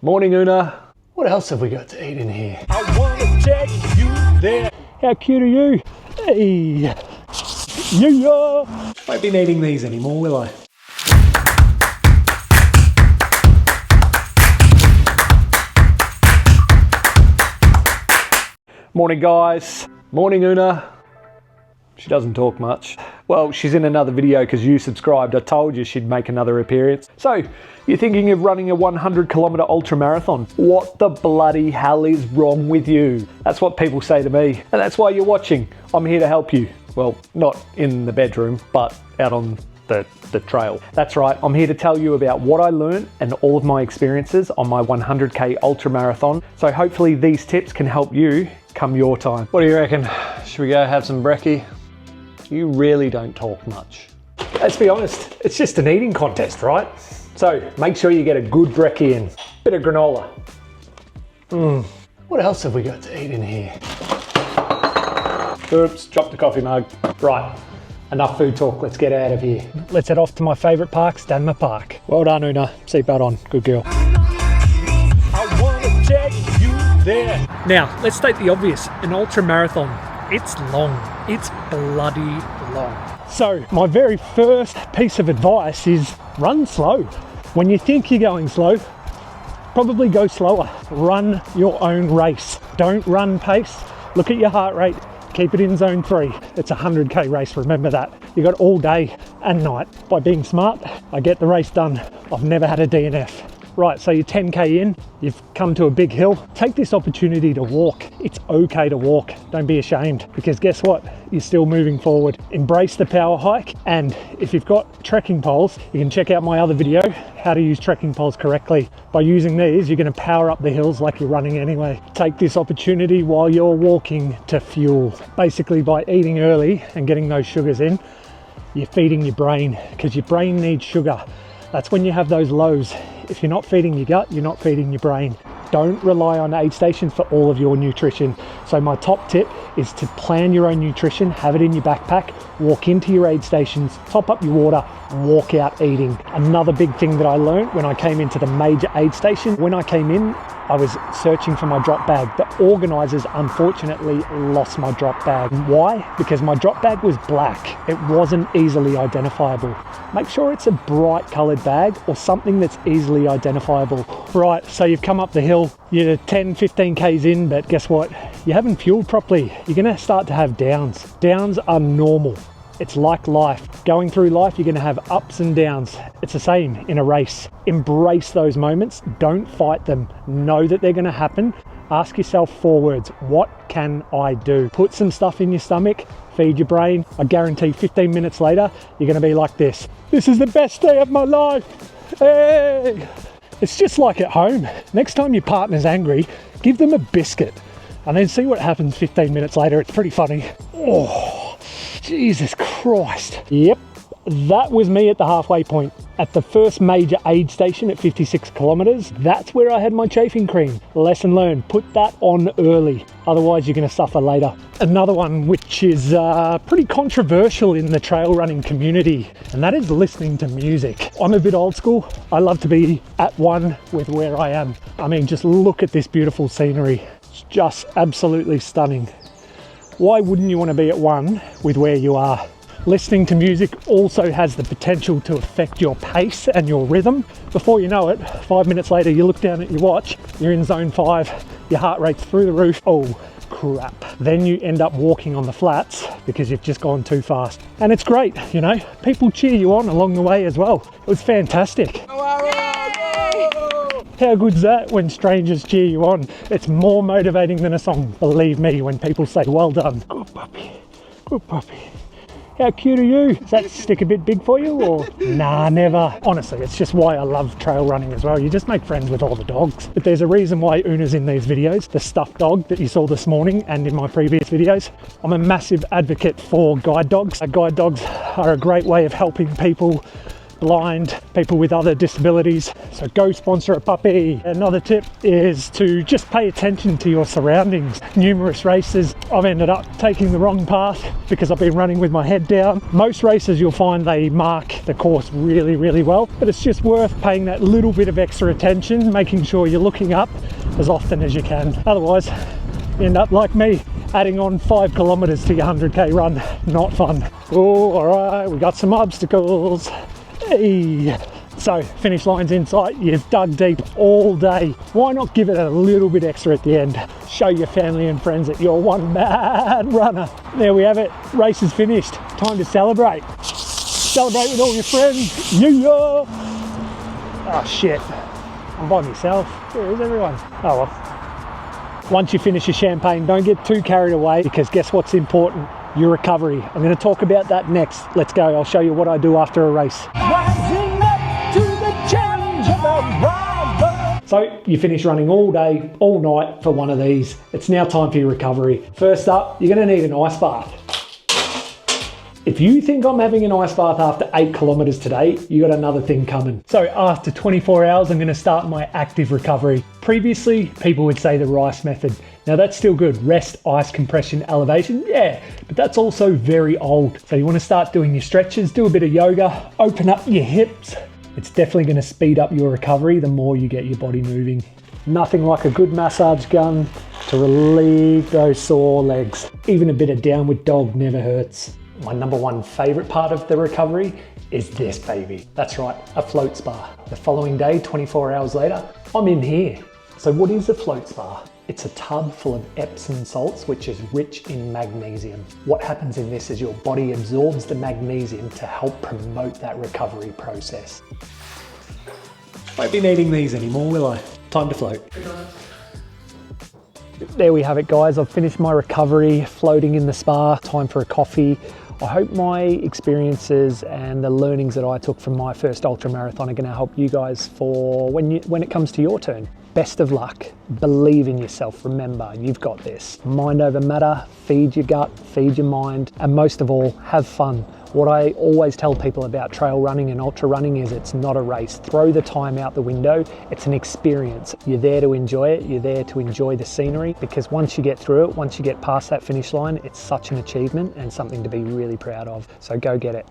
Morning, Una. What else have we got to eat in here? I wanna take you there. How cute are you? Hey. Yeah. Won't be needing these anymore, will I? Morning, guys. Morning, Una. She doesn't talk much. Well, she's in another video because you subscribed. I told you she'd make another appearance. So, you're thinking of running a 100-kilometer ultramarathon. What the bloody hell is wrong with you? That's what people say to me, and that's why you're watching. I'm here to help you. Well, not in the bedroom, but out on the trail. That's right, I'm here to tell you about what I learned and all of my experiences on my 100k ultramarathon. So hopefully these tips can help you come your time. What do you reckon? Should we go have some brekkie? You really don't talk much. Let's be honest, it's just an eating contest, right? So make sure you get a good brekkie in. Bit of granola. What else have we got to eat in here? Oops, dropped the coffee mug. Right, enough food talk, let's get out of here. Let's head off to my favourite park, Stanmer Park. Well done, Una, seatbelt on, good girl. I wanna take you there. Now, let's state the obvious, an ultra marathon. It's long, it's bloody long. So my very first piece of advice is run slow. When you think you're going slow, probably go slower. Run your own race. Don't run pace. Look at your heart rate, keep it in zone 3. It's a 100k race, remember that. You got all day and night. By being smart, I get the race done. I've never had a DNF. Right, so you're 10k in, you've come to a big hill. Take this opportunity to walk. It's okay to walk, don't be ashamed, because guess what? You're still moving forward. Embrace the power hike, and if you've got trekking poles, you can check out my other video, how to use trekking poles correctly. By using these, you're gonna power up the hills like you're running anyway. Take this opportunity while you're walking to fuel. Basically, by eating early and getting those sugars in, you're feeding your brain, because your brain needs sugar. That's when you have those lows. If you're not feeding your gut, you're not feeding your brain. Don't rely on aid stations for all of your nutrition. So my top tip is to plan your own nutrition, have it in your backpack, walk into your aid stations, top up your water, walk out eating. Another big thing that I learned when I came into the major aid station, when I came in, I was searching for my drop bag. The organisers unfortunately lost my drop bag. Why? Because my drop bag was black. It wasn't easily identifiable. Make sure it's a bright coloured bag or something that's easily identifiable. Right, so you've come up the hill, you're 10, 15 Ks in, but guess what? You haven't fueled properly. You're gonna start to have downs. Downs are normal. It's like life. Going through life, you're gonna have ups and downs. It's the same in a race. Embrace those moments, don't fight them. Know that they're gonna happen. Ask yourself 4 words, what can I do? Put some stuff in your stomach, feed your brain. I guarantee 15 minutes later, you're gonna be like this. This is the best day of my life, hey! It's just like at home. Next time your partner's angry, give them a biscuit and then see what happens 15 minutes later. It's pretty funny. Oh, Jesus Christ. Yep, that was me at the halfway point. At the first major aid station at 56 kilometers, that's where I had my chafing cream. Lesson learned, put that on early. Otherwise you're gonna suffer later. Another one which is pretty controversial in the trail running community, and that is listening to music. I'm a bit old school. I love to be at one with where I am. I mean, just look at this beautiful scenery. It's just absolutely stunning. Why wouldn't you want to be at one with where you are? Listening to music also has the potential to affect your pace and your rhythm. Before you know it, 5 minutes later, you look down at your watch, you're in zone 5, your heart rate's through the roof. Oh, crap. Then you end up walking on the flats because you've just gone too fast. And it's great, you know, people cheer you on along the way as well. It was fantastic. How good's that when strangers cheer you on? It's more motivating than a song, believe me, when people say, well done. Good puppy, good puppy. How cute are you? Does that stick a bit big for you or? Nah, never. Honestly, it's just why I love trail running as well. You just make friends with all the dogs. But there's a reason why Una's in these videos. The stuffed dog that you saw this morning and in my previous videos. I'm a massive advocate for guide dogs. Guide dogs are a great way of helping people blind, people with other disabilities. So go sponsor a puppy. Another tip is to just pay attention to your surroundings. Numerous races, I've ended up taking the wrong path because I've been running with my head down. Most races you'll find they mark the course really, really well, but it's just worth paying that little bit of extra attention, making sure you're looking up as often as you can. Otherwise, you end up like me, adding on 5 kilometers to your 100k run. Not fun. Oh, all right, we got some obstacles. Hey. So, finish line's in sight. You've dug deep all day. Why not give it a little bit extra at the end? Show your family and friends that you're one mad runner. There we have it. Race is finished. Time to celebrate. Celebrate with all your friends. Yeah. Oh shit. I'm by myself. Where is everyone? Oh well. Once you finish your champagne, don't get too carried away, because guess what's important? Your recovery. I'm going to talk about that next. Let's go. I'll show you what I do after a race. Rising up to the challenge of a rival. So you finish running all day, all night for one of these. It's now time for your recovery. First up, you're going to need an ice bath. If you think I'm having an ice bath after 8 kilometers today, you got another thing coming. So after 24 hours, I'm going to start my active recovery. Previously, people would say the RICE method. Now that's still good. Rest, ice, compression, elevation. Yeah, but that's also very old. So you want to start doing your stretches, do a bit of yoga, open up your hips. It's definitely going to speed up your recovery the more you get your body moving. Nothing like a good massage gun to relieve those sore legs. Even a bit of downward dog never hurts. My number one favorite part of the recovery is this baby. That's right, a float spa. The following day, 24 hours later, I'm in here. So what is a float spa? It's a tub full of Epsom salts, which is rich in magnesium. What happens in this is your body absorbs the magnesium to help promote that recovery process. Won't be needing these anymore, will I? Time to float. There we have it, guys. I've finished my recovery, floating in the spa. Time for a coffee. I hope my experiences and the learnings that I took from my first ultramarathon are going to help you guys for when it comes to your turn. Best of luck. Believe in yourself. Remember, you've got this. Mind over matter. Feed your gut, feed your mind, and most of all, have fun. What I always tell people about trail running and ultra running is it's not a race. Throw the time out the window. It's an experience. You're there to enjoy it. You're there to enjoy the scenery, because once you get through it, once you get past that finish line, it's such an achievement and something to be really proud of. So go get it.